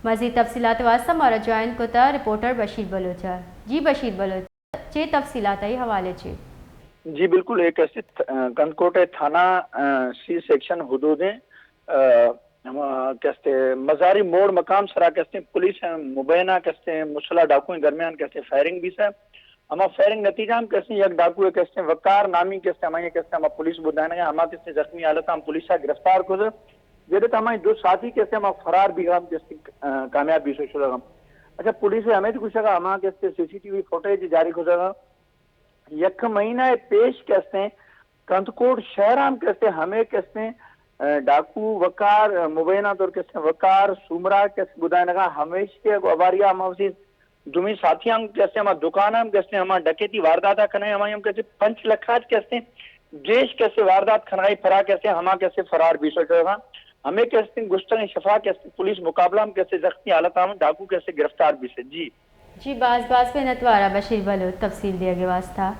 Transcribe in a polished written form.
مزید تفصیلات واسطہ ہمارا جوائن کوتا رپورٹر بشیر بلوچ ہے. جی بشیر بلوچ چے تفصیلات ہی حوالے چے. جی بالکل ایک ایسی کنکوٹے تھانہ سی سیکشن حدود ہیں کہتے مزاری موڑ مقام سرا کہتے ہیں پولیس مبینہ کہتے ہیں مسلح ڈاکوؤں درمیان کہتے ہیں فائرنگ بھی سے ہما فائرنگ نتیجہ ہم کہتے ہیں یک ڈاکو کہتے ہیں وقار نامی کہتے ہیں ہمیں کہتے ہیں ہم پولیس بدانے گا ہما کہتے ہیں زخمی حالت ہم پولیس سے گرفتار کو جیدے ہمیں دو ساتھی کہتے ہیں ہم فرار بھی ہم کہتے ہیں کامیاب بھی شدہ ہم. اچھا پولیس ہمیں تو کچھ گا ہما کہتے ہیں سی سی ٹی وی فوٹیج جاری ہو جائے گا یک مہینہ پیش کہتے ہیں کندکوٹ شہرام کہتے ہیں ہمیں کہتے ہیں ڈاکو وقار مبینہ طور کہتے ہیں وقار سومرا کہتے بدائے گا ہمیشہ کے وباریہ ہم دومی ساتھی ہم کہتے ہیں ہمارا دکان ہم کہتے ہیں ہمارا ڈکیتی وارداتا کھنائے ہمیں ہم کہتے ہیں 5 لکھات کہتے ہیں جیش کیسے واردات کھنائی فرا کہتے ہیں ہما کیسے فرار بھی سکے گا ہمیں کہتے ہیں گشتن شفا کہتے ہیں پولیس مقابلہ ہم کیسے زخمی حالت ہم ڈاکو کیسے گرفتار بھی سے. جی جی باز پہ نتوارا بشیر بلوچ تفصیل دیا گیا واسطہ.